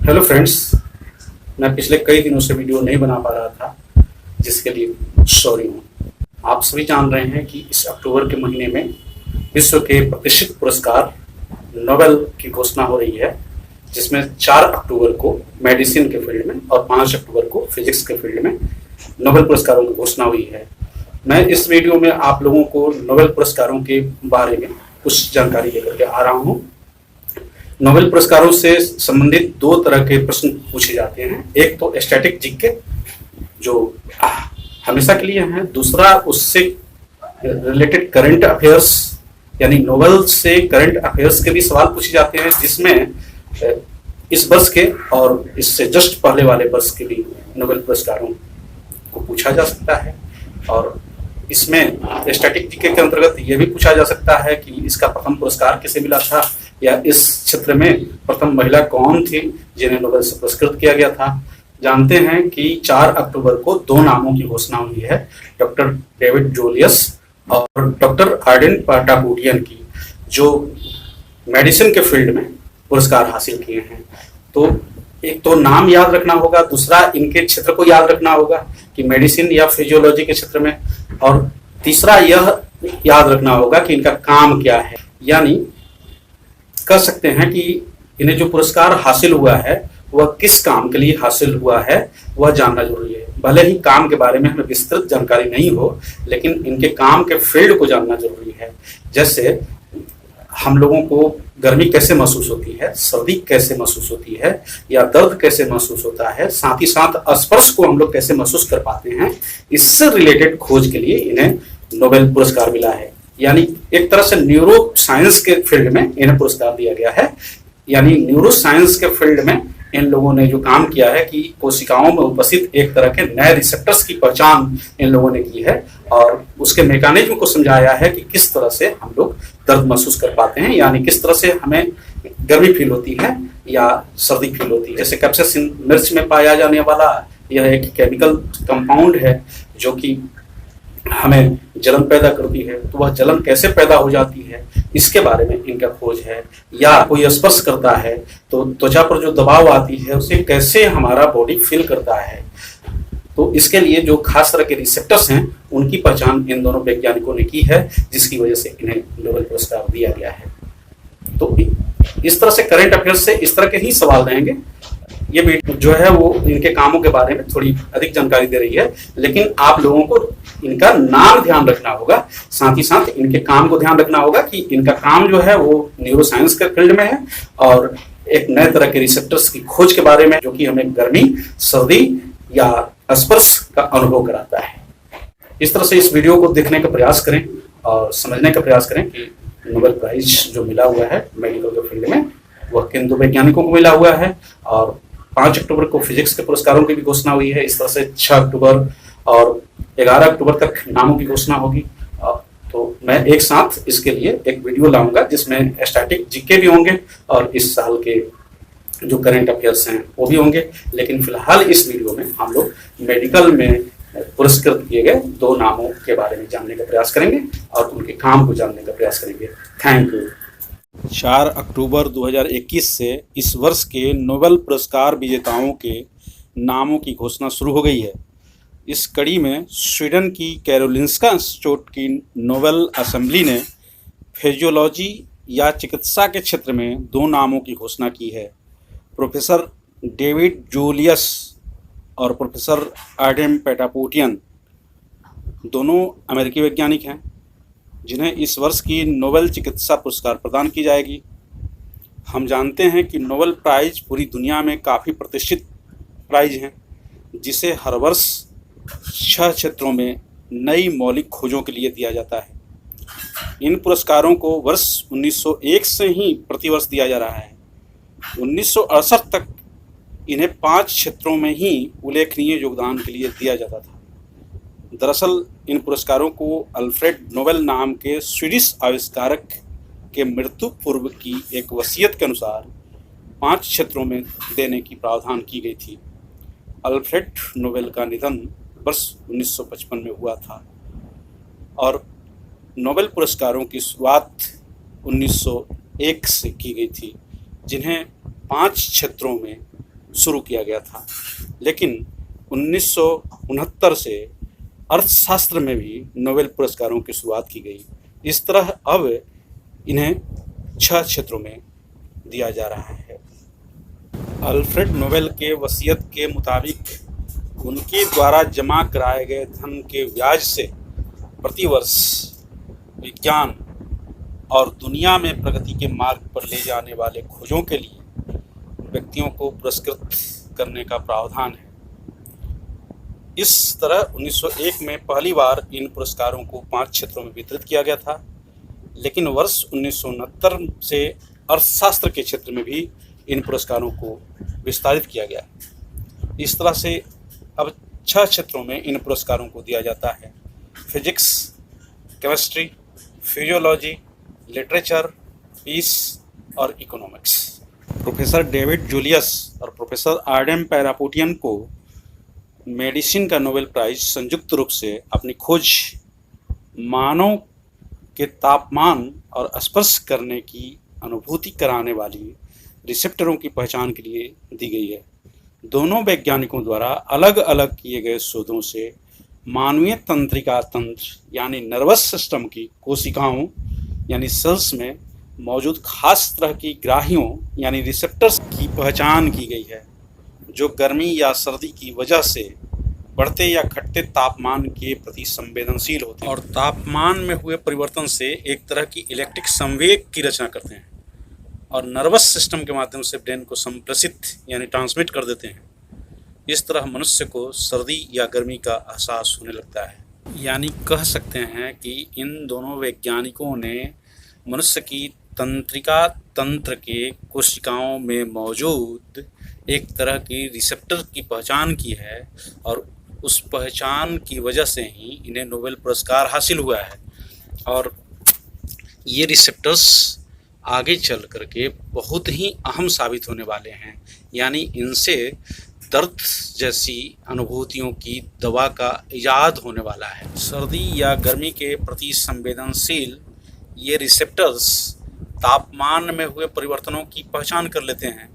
Hello friends. मैं पिछले कई दिनों से वीडियो नहीं बना पा रहा था, जिसके लिए सॉरी हूँ। आप सभी जान रहे हैं कि इस अक्टूबर के महीने में विश्व के प्रतिष्ठित पुरस्कार नोबेल की घोषणा हो रही है, जिसमें 4 अक्टूबर को मेडिसिन के फील्ड में और 5 अक्टूबर को फिजिक्स के फील्ड में नोबेल पुरस्कारों की घोषणा हुई है। मैं इस वीडियो में आप लोगों को नोबेल पुरस्कारों के बारे में कुछ जानकारी लेकर के आ रहा हूँ। नोबेल पुरस्कारों से संबंधित 2 तरह के प्रश्न पूछे जाते हैं। एक तो स्टैटिक जीके जो हमेशा के लिए है, दूसरा उससे रिलेटेड करंट अफेयर्स, यानी नोबेल से करंट अफेयर्स के भी सवाल पूछे जाते हैं, जिसमें इस वर्ष के और इससे जस्ट पहले वाले वर्ष के भी नोबेल पुरस्कारों को पूछा जा सकता है। और इसमें स्टैटिक जीके के अंतर्गत यह भी पूछा जा सकता है कि इसका प्रथम पुरस्कार किसे मिला था, या इस क्षेत्र में प्रथम महिला कौन थी जिन्हें नोबेल से पुरस्कृत किया गया था। जानते हैं कि 4 अक्टूबर को 2 नामों की घोषणा हुई है, डॉक्टर डेविड जूलियस और डॉक्टर आर्डेन पाटापोटियन की, जो मेडिसिन के फील्ड में पुरस्कार हासिल किए हैं। तो एक तो नाम याद रखना होगा, दूसरा इनके क्षेत्र को याद रखना होगा कि मेडिसिन या फिजियोलॉजी के क्षेत्र में, और तीसरा यह याद रखना होगा कि इनका काम क्या है। यानी कह सकते हैं कि इन्हें जो पुरस्कार हासिल हुआ है वह किस काम के लिए हासिल हुआ है, वह जानना जरूरी है। भले ही काम के बारे में हमें विस्तृत जानकारी नहीं हो, लेकिन इनके काम के फील्ड को जानना जरूरी है। जैसे हम लोगों को गर्मी कैसे महसूस होती है, सर्दी कैसे महसूस होती है, या दर्द कैसे महसूस होता है, साथ ही साथ स्पर्श को हम लोग कैसे महसूस कर पाते हैं, इससे रिलेटेड खोज के लिए इन्हें नोबेल पुरस्कार मिला है। यानी एक तरह से न्यूरो साइंस के फील्ड में इन्हें पुरस्कार दिया गया है। यानी न्यूरो साइंस के फील्ड में इन लोगों ने जो काम किया है कि कोशिकाओं में उपस्थित एक तरह के नए रिसेप्टर्स की पहचान इन लोगों ने की है, और उसके मैकेनिज्म को समझाया है कि किस तरह से हम लोग दर्द महसूस कर पाते हैं, यानी किस तरह से हमें गर्मी फील होती है या सर्दी फील होती है। जैसे कैप्साइसिन मिर्च में पाया जाने वाला यह एक केमिकल कंपाउंड है जो कि हमें जलन पैदा करती है, तो वह जलन कैसे पैदा हो जाती है इसके बारे में इनका खोज है। या कोई स्पर्श करता है तो त्वचा पर जो दबाव आती है उसे कैसे हमारा बॉडी फील करता है, तो इसके लिए जो खास तरह के रिसेप्टर्स हैं उनकी पहचान इन दोनों वैज्ञानिकों ने की है, जिसकी वजह से इन्हें नोबेल पुरस्कार दिया गया है। तो इस तरह से करंट अफेयर्स से इस तरह के ही सवाल रहेंगे। ये वीडियो जो है वो इनके कामों के बारे में थोड़ी अधिक जानकारी दे रही है, लेकिन आप लोगों को इनका नाम ध्यान रखना होगा, साथ ही साथ इनके काम को ध्यान रखना होगा कि इनका काम जो है वो न्यूरो साइंस के फील्ड में है, और एक नए तरह के रिसेप्टर्स की खोज के बारे में जो कि हमें गर्मी, सर्दी या स्पर्श का अनुभव कराता है। इस तरह से इस वीडियो को देखने का प्रयास करें और समझने का प्रयास करें कि नोबेल प्राइज जो मिला हुआ है मेडिकल के फील्ड में वह किन 2 वैज्ञानिकों को मिला हुआ है, और 5 अक्टूबर को फिजिक्स के पुरस्कारों की भी घोषणा हुई है। इस तरह से 6 अक्टूबर और 11 अक्टूबर तक नामों की घोषणा होगी। तो मैं एक साथ इसके लिए एक वीडियो लाऊंगा जिसमें स्टैटिक जीके भी होंगे और इस साल के जो करंट अफेयर्स हैं वो भी होंगे। लेकिन फिलहाल इस वीडियो में हम लोग मेडिकल में पुरस्कृत किए गए 2 नामों के बारे में जानने का प्रयास करेंगे और उनके काम को जानने का प्रयास करेंगे। Thank you. 4 अक्टूबर 2021 से इस वर्ष के नोबेल पुरस्कार विजेताओं के नामों की घोषणा शुरू हो गई है। इस कड़ी में स्वीडन की कैरोलिंस्का इंस्टीट्यूट की नोबेल असेंबली ने फिजियोलॉजी या चिकित्सा के क्षेत्र में 2 नामों की घोषणा की है। प्रोफेसर डेविड जूलियस और प्रोफेसर आर्डेन पाटापोटियन दोनों अमेरिकी वैज्ञानिक हैं, जिन्हें इस वर्ष की नोबेल चिकित्सा पुरस्कार प्रदान की जाएगी। हम जानते हैं कि नोबेल प्राइज पूरी दुनिया में काफ़ी प्रतिष्ठित प्राइज हैं, जिसे हर वर्ष 6 क्षेत्रों में नई मौलिक खोजों के लिए दिया जाता है। इन पुरस्कारों को वर्ष 1901 से ही प्रतिवर्ष दिया जा रहा है। 1968 तक इन्हें 5 क्षेत्रों में ही उल्लेखनीय योगदान के लिए दिया जाता था। दरअसल इन पुरस्कारों को अल्फ्रेड नोबेल नाम के स्वीडिश आविष्कारक के मृत्यु पूर्व की एक वसीयत के अनुसार 5 क्षेत्रों में देने की प्रावधान की गई थी। अल्फ्रेड नोबेल का निधन वर्ष 1955 में हुआ था और नोबेल पुरस्कारों की शुरुआत 1901 से की गई थी, जिन्हें 5 क्षेत्रों में शुरू किया गया था, लेकिन 1969 से अर्थशास्त्र में भी नोबेल पुरस्कारों की शुरुआत की गई। इस तरह अब इन्हें 6 क्षेत्रों में दिया जा रहा है। अल्फ्रेड नोबेल के वसीयत के मुताबिक उनके द्वारा जमा कराए गए धन के ब्याज से प्रतिवर्ष विज्ञान और दुनिया में प्रगति के मार्ग पर ले जाने वाले खोजों के लिए व्यक्तियों को पुरस्कृत करने का प्रावधान है। इस तरह 1901 में पहली बार इन पुरस्कारों को 5 क्षेत्रों में वितरित किया गया था, लेकिन वर्ष 1969 से अर्थशास्त्र के क्षेत्र में भी इन पुरस्कारों को विस्तारित किया गया। इस तरह से अब 6 क्षेत्रों में इन पुरस्कारों को दिया जाता है: physics, chemistry, physiology, literature, peace और इकोनॉमिक्स। प्रोफेसर डेविड जूलियस और प्रोफेसर आर्डेम पैरापोटियन को मेडिसिन का नोबेल प्राइज संयुक्त रूप से अपनी खोज मानव के तापमान और स्पर्श करने की अनुभूति कराने वाली रिसेप्टरों की पहचान के लिए दी गई है। दोनों वैज्ञानिकों द्वारा अलग अलग किए गए शोधों से मानवीय तंत्रिका तंत्र यानी नर्वस सिस्टम की कोशिकाओं यानी सेल्स में मौजूद खास तरह की ग्राहियों यानी रिसेप्टर्स की पहचान की गई है, जो गर्मी या सर्दी की वजह से बढ़ते या घटते तापमान के प्रति संवेदनशील होते हैं और तापमान में हुए परिवर्तन से एक तरह की इलेक्ट्रिक संवेग की रचना करते हैं और नर्वस सिस्टम के माध्यम से ब्रेन को संप्रेषित यानी ट्रांसमिट कर देते हैं। इस तरह मनुष्य को सर्दी या गर्मी का एहसास होने लगता है। यानी कह सकते हैं कि इन दोनों वैज्ञानिकों ने मनुष्य की तंत्रिका तंत्र के कोशिकाओं में मौजूद एक तरह की रिसेप्टर की पहचान की है और उस पहचान की वजह से ही इन्हें नोबेल पुरस्कार हासिल हुआ है। और ये रिसेप्टर्स आगे चल करके बहुत ही अहम साबित होने वाले हैं, यानी इनसे दर्द जैसी अनुभूतियों की दवा का इजाद होने वाला है। सर्दी या गर्मी के प्रति संवेदनशील ये रिसेप्टर्स तापमान में हुए परिवर्तनों की पहचान कर लेते हैं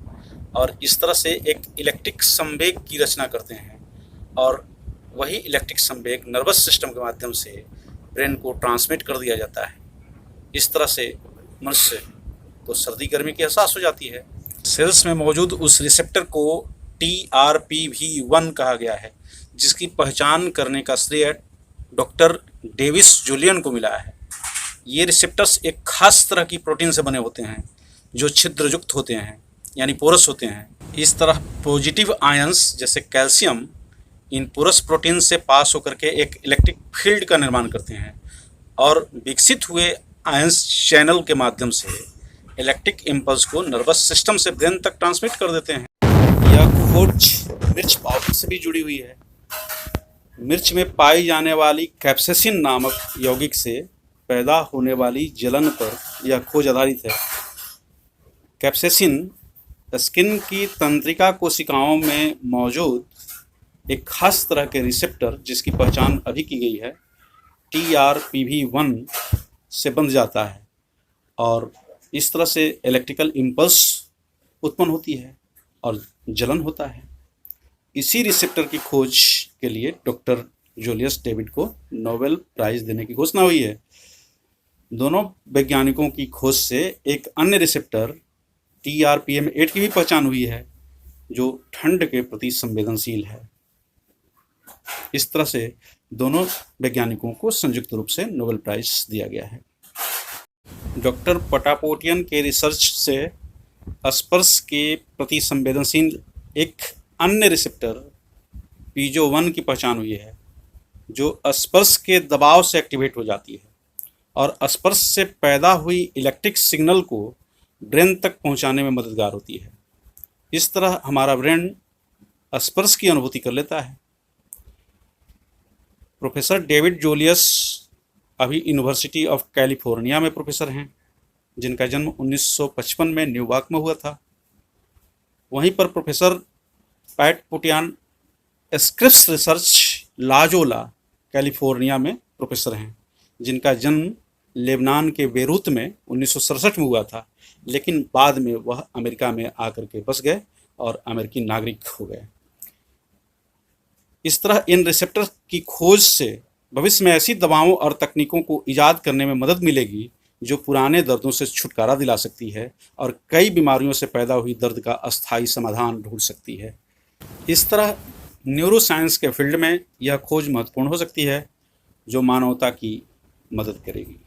और इस तरह से एक इलेक्ट्रिक संवेग की रचना करते हैं और वही इलेक्ट्रिक संवेग नर्वस सिस्टम के माध्यम से ब्रेन को ट्रांसमिट कर दिया जाता है। इस तरह से मनुष्य को सर्दी गर्मी की एहसास हो जाती है। सेल्स में मौजूद उस रिसेप्टर को TRPV1 कहा गया है, जिसकी पहचान करने का श्रेय डॉक्टर डेविस जूलियन को मिला है। ये रिसेप्टर्स एक खास तरह की प्रोटीन से बने होते हैं जो छिद्रयुक्त होते हैं यानी पोरस होते हैं। इस तरह पॉजिटिव आयंस जैसे कैल्शियम इन पोरस प्रोटीन से पास होकर के एक इलेक्ट्रिक फील्ड का निर्माण करते हैं और विकसित हुए आयंस चैनल के माध्यम से इलेक्ट्रिक इम्पल्स को नर्वस सिस्टम से ब्रेन तक ट्रांसमिट कर देते हैं। यह खोज मिर्च पाउडर से भी जुड़ी हुई है। मिर्च में पाई जाने वाली कैप्सेसिन नामक यौगिक से पैदा होने वाली जलन पर यह खोज आधारित है। कैप्सेसिन स्किन की तंत्रिका कोशिकाओं में मौजूद एक खास तरह के रिसेप्टर जिसकी पहचान अभी की गई है TRPV1 से बंध जाता है और इस तरह से इलेक्ट्रिकल इम्पल्स उत्पन्न होती है और जलन होता है। इसी रिसेप्टर की खोज के लिए डॉक्टर जूलियस डेविड को नोबेल प्राइज देने की घोषणा हुई है। दोनों वैज्ञानिकों की खोज से एक अन्य रिसेप्टर TRPM8 की भी पहचान हुई है जो ठंड के प्रति संवेदनशील है। इस तरह से दोनों वैज्ञानिकों को संयुक्त रूप से नोबेल प्राइज दिया गया है। डॉक्टर पटापोटियन के रिसर्च से स्पर्श के प्रति संवेदनशील एक अन्य रिसेप्टर पीजो 1 की पहचान हुई है जो स्पर्श के दबाव से एक्टिवेट हो जाती है और स्पर्श से पैदा हुई इलेक्ट्रिक सिग्नल को ब्रेन तक पहुंचाने में मददगार होती है। इस तरह हमारा ब्रेन स्पर्श की अनुभूति कर लेता है। प्रोफेसर डेविड जूलियस अभी यूनिवर्सिटी ऑफ कैलिफोर्निया में प्रोफेसर हैं, जिनका जन्म 1955 में न्यूयॉर्क में हुआ था। वहीं पर professor Patapoutian Scripps research La Jolla California में प्रोफेसर हैं, जिनका जन्म लेबनान के बेरूत में 1967 में हुआ था, लेकिन बाद में वह अमेरिका में आकर के बस गए और अमेरिकी नागरिक हो गए। इस तरह इन रिसेप्टर की खोज से भविष्य में ऐसी दवाओं और तकनीकों को ईजाद करने में मदद मिलेगी जो पुराने दर्दों से छुटकारा दिला सकती है और कई बीमारियों से पैदा हुई दर्द का अस्थायी समाधान ढूंढ सकती है। इस तरह न्यूरोसाइंस के फील्ड में यह खोज महत्वपूर्ण हो सकती है जो मानवता की मदद करेगी।